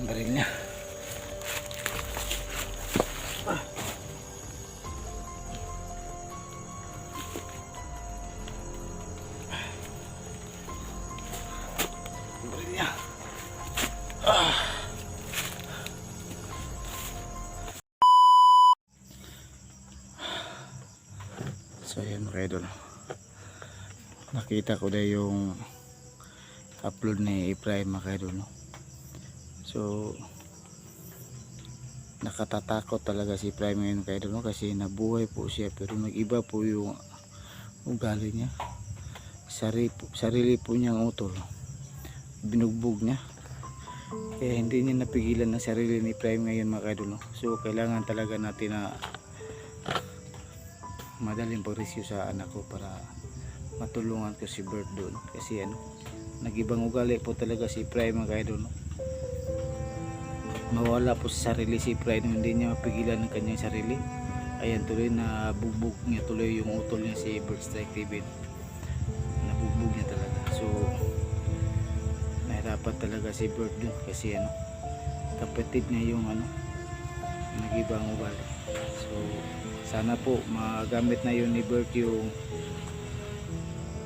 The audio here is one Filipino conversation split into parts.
baril niya. Baril niya. So ayan mga idol, nakita ko na yung upload ni Efraim mga idol, no? So nakatatakot talaga si Efraim ngayon mga idol, no? Kasi nabuhay po siya pero nag-iba po yung ugali niya. Sarili po niyang utol binugbog niya, kaya hindi niya napigilan ng sarili ni Efraim ngayon mga idol, no? So kailangan talaga natin na madaling pag-rescue sa anak ko para matulungan ko si Bert doon, kasi nag-ibang ugali po talaga si Efraim mga idol, no? Mawala po sa sarili si Efraim, hindi niya mapigilan ng kanyang sarili. Ayan, tuloy na bugbog niya tuloy yung utol niya si Bert Strike TV, nabugbog niya talaga. So nahirapan talaga si Bert doon kasi kapatid niya yung nag-ibang ugali. So sana po magamit na yun ni Bert yung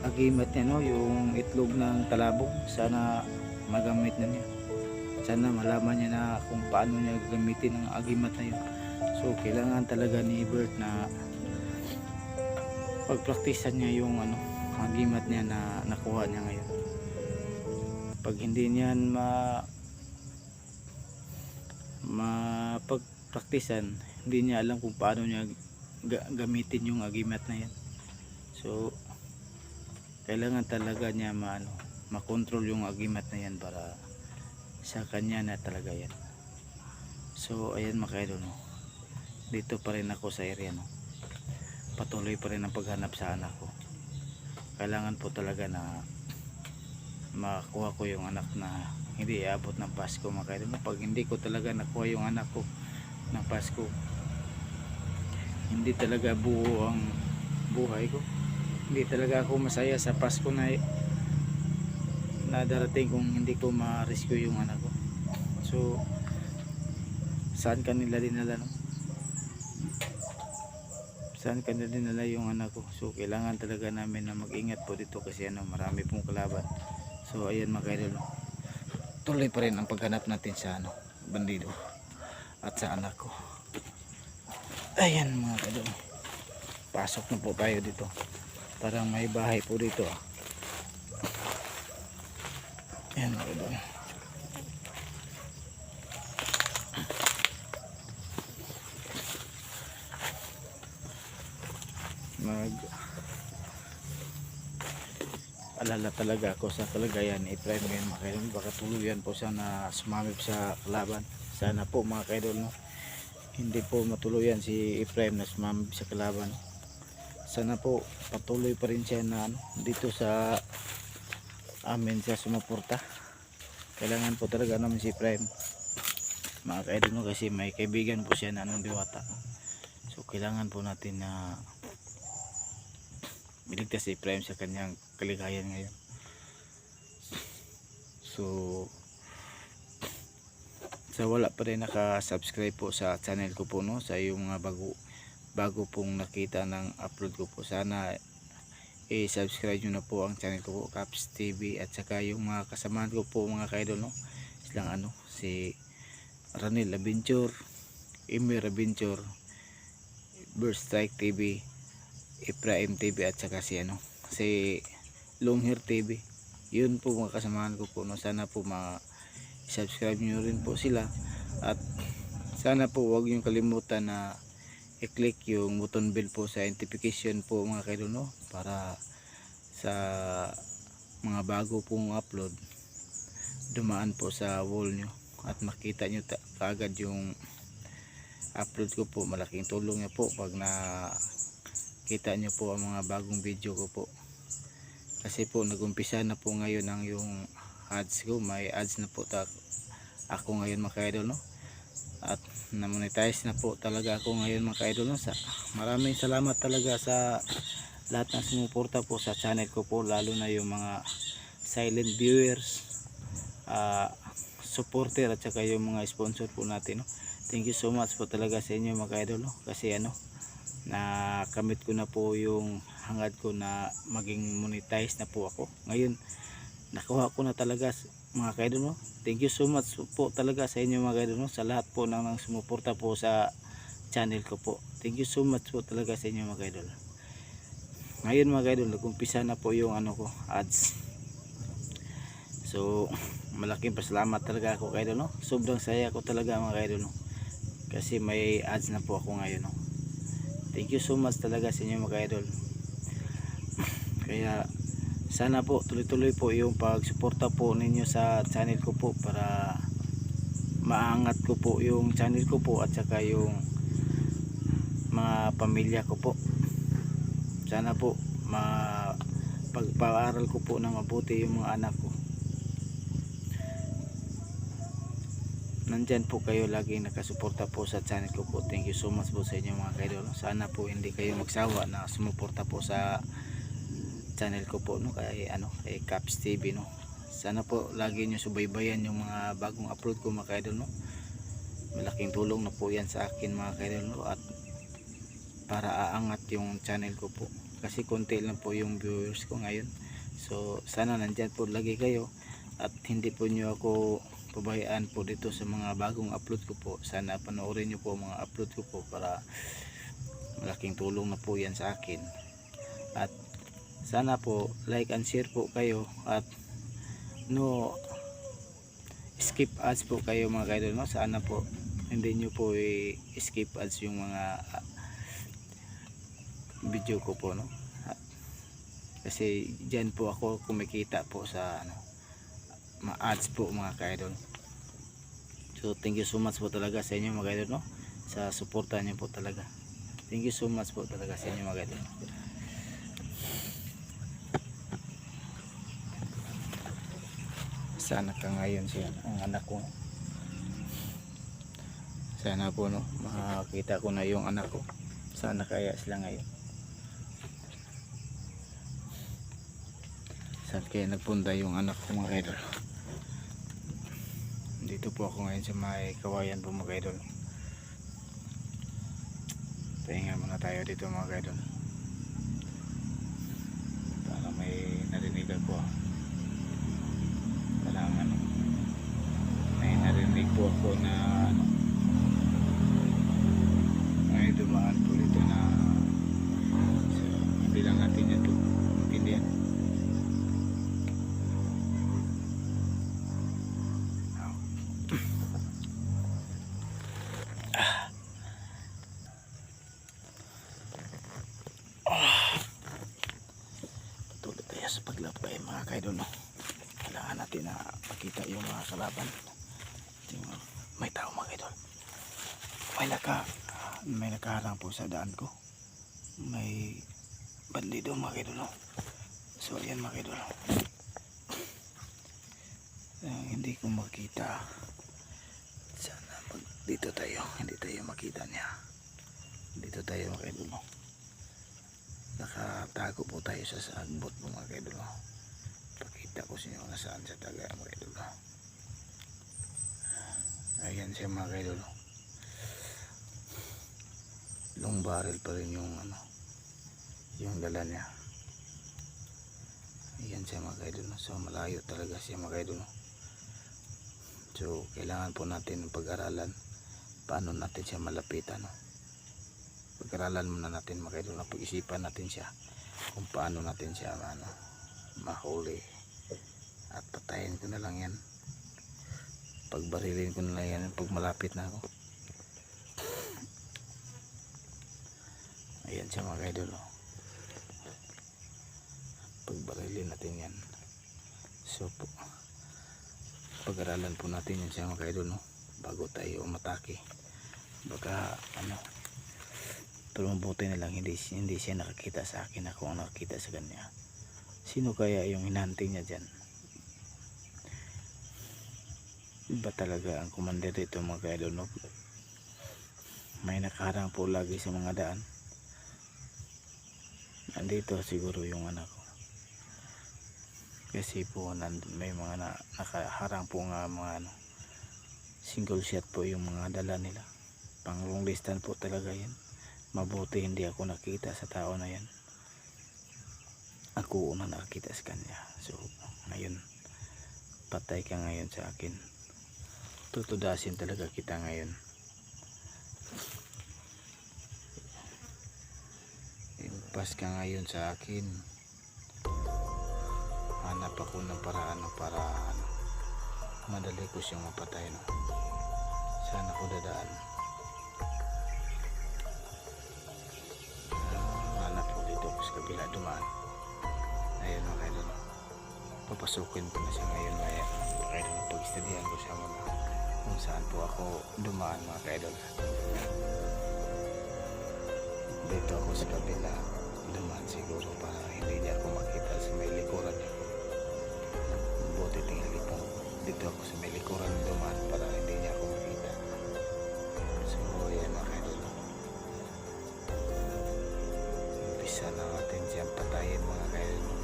agimat niya, no? Yung itlog ng talabog, sana magamit na niya. Sana malaman niya na kung paano niya gamitin ang agimat na yun. So kailangan talaga ni Bert na pagpraktisan niya yung agimat niya na nakuha niya ngayon. Pag hindi niyan mapagpraktisan, hindi niya alam kung paano niya gamitin yung agimat na yan. So kailangan talaga niya makontrol yung agimat na yan para sa kanya na talaga yan. So ayan mga idol, no? Dito pa rin ako sa area, no? Patuloy pa rin ang paghanap sa anak ko. Kailangan po talaga na makuha ko yung anak na hindi iabot ng Pasko mga idol. Pag hindi ko talaga nakuha yung anak ko ng Pasko, hindi talaga buo ang buhay ko. Hindi talaga ako masaya sa Pasko na darating kung hindi ko ma-rescue yung anak ko. So saan kanila dinala, no? Saan kanila dinala yung anak ko? So kailangan talaga namin na mag-ingat po dito kasi marami pong kalaban. So ayan mga idol, no? Tuloy pa rin ang paghanap natin sa bandido at sa anak ko. Ayan mga idol, pasok na po tayo dito. Parang may bahay po dito. Ayan mga idol, alala talaga ako sa kalagayan ni Efraim ngayon mga kaidol. Baka tuluyan po siya na sumamip sa kalaban. Sana po mga kaidol, no? Hindi po matuluyan si Efraim na sumamip sa kalaban. Sana po patuloy pa rin siya na dito sa amin siya sumuporta. Kailangan po talaga namin si Efraim mga kaidol, no? Kasi may kaibigan po siya na diwata. So kailangan po natin na miligtas si Efraim sa kanyang kaligayan ngayon. So sa wala pa rin naka-subscribe po sa channel ko po, no? Sa yung mga bago pong nakita ng upload ko po, sana i-subscribe nyo na po ang channel ko po, Caps TV, at saka yung mga kasamahan ko po mga kaidol, no? Silang si Ranil Adventure, Emir Adventure, Bert Strike TV, Efraim TV, at saka si Long Hair TV. Yun po mga kasamahan ko po, no? Sana po subscribe nyo rin po sila, at sana po huwag nyo kalimutan na i-click yung button bell po sa notification po mga kaidol, no? Para sa mga bago pong upload dumaan po sa wall nyo at makita nyo kaagad yung upload ko po. Malaking tulong nyo po pag nakita nyo po ang mga bagong video ko po, kasi po nagumpisa na po ngayon ang yung ads ko. May ads na po ako ngayon mga kaidol, no? At na-monetize na po talaga ako ngayon mga kaidol, no? Maraming salamat talaga sa lahat ng sumuporta po sa channel ko po, lalo na yung mga silent viewers. supporter at saka yung mga sponsor po natin, no. Thank you so much po talaga sa inyo mga idol, no. Kasi nakamit ko na po yung hangad ko na maging monetize na po ako. Ngayon nakuha ko na talaga mga idol, no. Thank you so much po talaga sa inyo mga idol, no, sa lahat po ng sumuporta po sa channel ko po. Thank you so much po talaga sa inyo mga idol. Ngayon mga idol, nag-umpisa na po yung ads. So malaking pasalamat talaga ako kayo, no. Sobrang saya ko talaga mga idol, no, kasi may ads na po ako ngayon, no. Thank you so much talaga sa inyo mga idol. Kaya sana po tuloy-tuloy po yung pagsuporta po ninyo sa channel ko po para maangat ko po yung channel ko po at saka yung mga pamilya ko po. Sana po pagpaaral ko po ng mabuti yung mga anak ko. Nandyan po kayo lagi nakasuporta po sa channel ko po. Thank you so much po sa inyo mga kaidol. Sana po hindi kayo magsawa na sumuporta po sa channel ko po, no, kay Caps TV, no. Sana po lagi nyo subaybayan yung mga bagong upload ko mga kaidol, no. Malaking tulong na po yan sa akin mga kaidol, no, at para aangat yung channel ko po kasi konti lang po yung viewers ko ngayon. So sana nandyan po lagi kayo at hindi po nyo ako pabayaan po dito sa mga bagong upload ko po. Sana panoorin nyo po mga upload ko po para malaking tulong na po yan sa akin. At sana po like and share po kayo at no skip ads po kayo mga kaidol, no. Sana po hindi nyo po skip ads yung mga video ko po, no, kasi dyan po ako kumikita po sa ma-ads po mga kaidol. So thank you so much po talaga sa inyo mga kaidol, no, sa suporta niyo po talaga. Thank you so much po talaga sa inyo mga kaidol. Sana ka ngayon siya ang anak ko. Sana po, no, makakita ko na yung anak ko. Sana kaya sila ngayon. Saan kaya nagpunta yung anak ko mga kaidol? Dito po ako ngayon sa may Kawayan po mga kaidol. Pahinga muna tayo dito mga kaidol para may narinig ako. Parang may narinig po ako na may dumaan po dito na so, hindi lang natin yan po intindihan. Patuloy tayo sa paglabay mga kaidol, no. Kailangan natin na makita yung mga kalaban. May tao mga kaidol. May nakaharang po sa daan ko. May bandido mga kaidol, no. So ayan mga kaidol, hindi ko makita. Sana pag dito tayo hindi tayo makita niya. Dito tayo mga kaidol, no. Nakatago po tayo sa sagbot po mga kaidol, no. Pakita ko sa inyo nasaan sa taga mga kaidol, no. Ayan siya mga kaidol, no. Long barrel pa rin yung yung dala niya. Ayan siya mga kaidol, no. So malayo talaga siya mga kaidol, no. So kailangan po natin pag-aralan paano natin siya malapitan, no. Pag-aralan muna natin mga kaidol, na pag-isipan natin siya kung paano natin siya mahuli at patayin ko na lang yan. Pagbarilin ko na lang yan pag malapit na ako. Ayan siya mga kaidol, no. Pagbarilin natin yan. So pag-aralan po natin yan siya mga kaidol, no, bago tayo umatake. Baka pero mabuti na lang hindi siya nakakita sa akin, ako ang nakakita sa kanya. Sino kaya yung hinanting niya dyan? Iba talaga ang commander dito mga kaidol, no. May nakaharang po lagi sa mga daan. Nandito siguro yung anak ko kasi po may mga nakaharang po nga mga single shot po yung mga dala nila, pang long distance po talaga yan. Mabuti hindi ako nakita sa tao na yan, ako una nakita sa kanya. So ngayon patay ka ngayon sa akin, tutudasin talaga kita ngayon. Impas ka ngayon sa akin, hanap ako ng paraan para madali ko siyang mapatay, no? Saan ako dadaan? Hanap ko dito sa kabila, dumaan. Ayun, okay doon. Papasukin ko na siya ngayon, maya. Okay doon, pag-studian ko siya muna kung saan po ako dumaan, mga kaidol. Dito ako sa kabila dumaan siguro para hindi niya ako makita sa may likuran niya. Buti tingali po dito ako sa may likuran dumaan para hindi niya ako makita. So yan, mga kaidol, umpisa na natin siyang patayin, mga kaidol.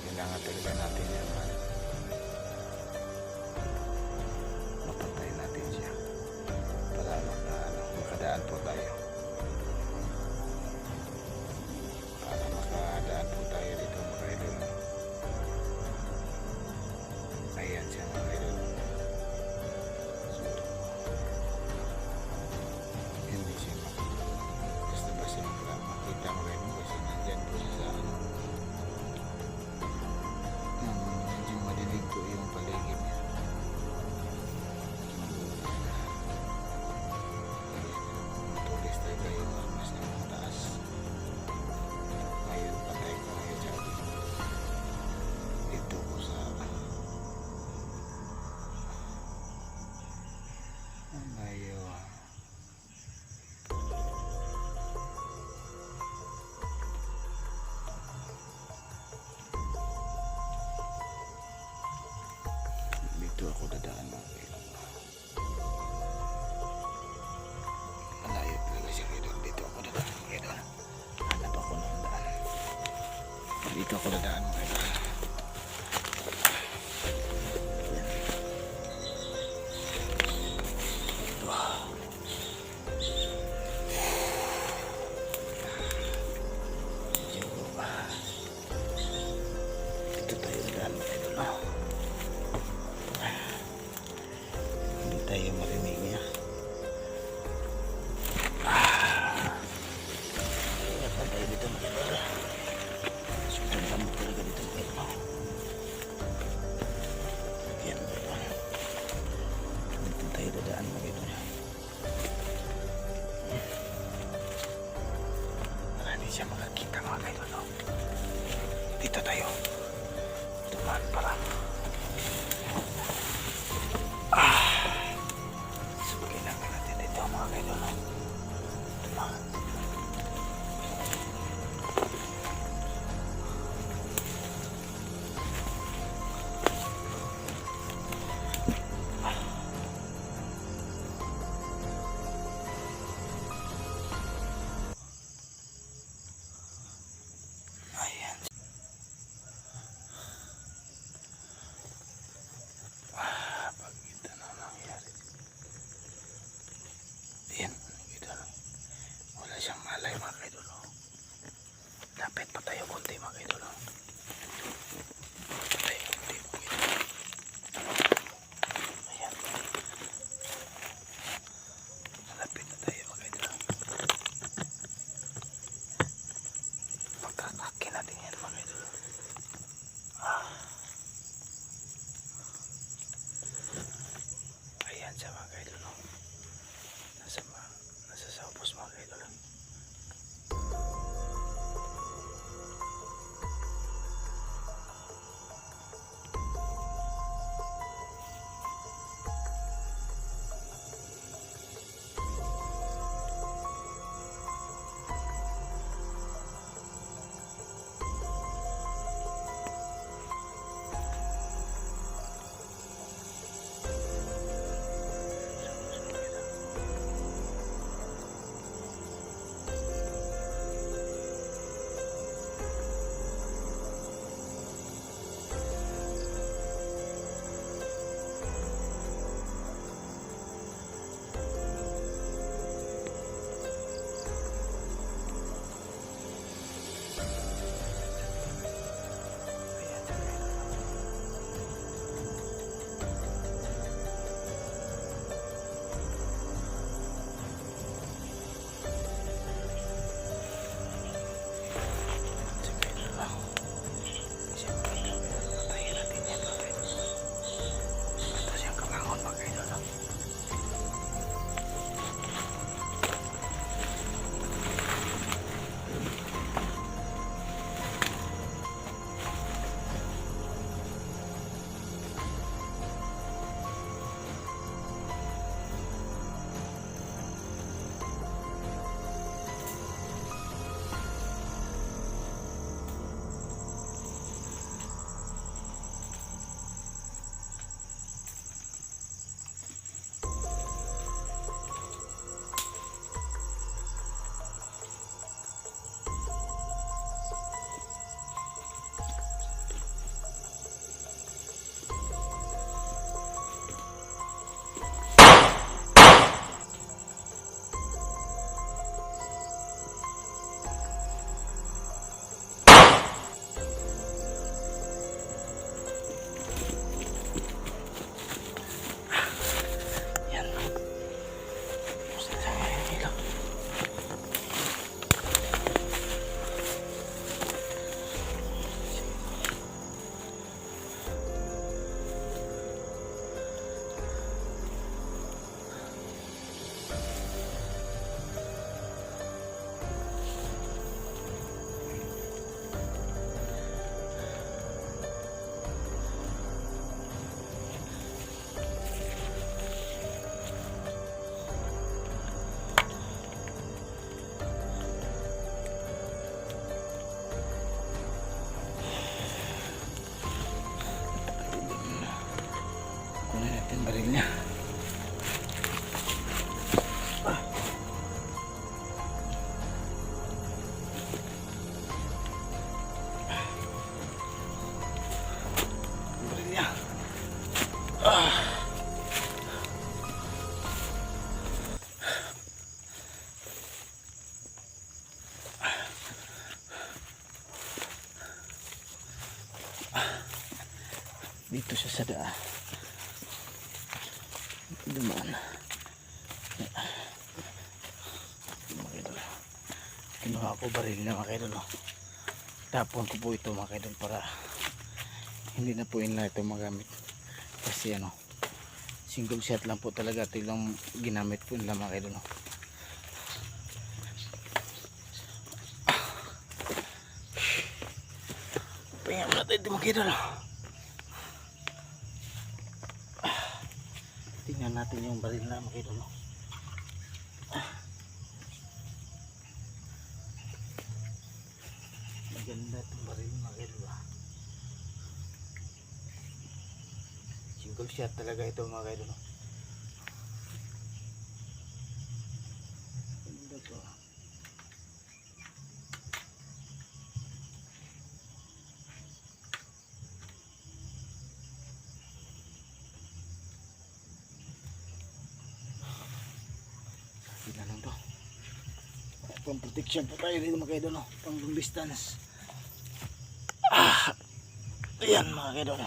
Kailangan talaga natin yan, mapatay natin siya para makadaan po tayo. Ayan siya, mga kaidol. So, hindi siya basta makita, mga kaidol, kasi nandyan po siya sa medyo madilim po yung paligid niya. Tulis talaga yung armas niya mga taas. Ngayon patay ko ngayon siya dito ko sa dito ako dadaan, mga kaidol. Malayo talaga siya, kaidol. Dito ako dadaan, mga kaidol. Hanap ako ng daan. Dito ako dadaan, mga kaidol. Dito tayo dadaan, mga kaidol. Hindi tayo marinig niya. Dapat tayo dito, mga kaidol. Sobrang damo talaga dito, mga kaidol. Yan, mga kaidol. Dito tayo dadaan, mga kaidol. Hindi siya makakita, mga kaidol. Dito tayo dumaan para so kailangan natin dito, mga kaidol, dumaan. Ayan. Pagkita na nangyari. Ayan, kita na. niya. Baril niya. Dito siya sa daan. Dumaan. Mga idol. Kinuha ko baril na mga idol. Tapon ko po ito mga idol para hindi na po inla ito magamit. Kasi ano, single shot lang po talaga. Ito lang ginamit po nila mga idol. Pahinga mo natin ito mga idol. Tingnan natin yung baril na mga idol. Maganda itong baril mga idol. Single shot talaga ito mga idol. Ganda to. Tingnan lang to. Pang protection po tayo dito mga idol. Pang long distance. Ayan mga idol.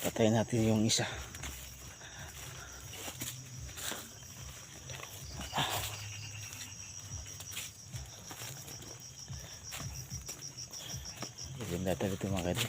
Patayin natin yung isa. Ganda talaga ito mga idol.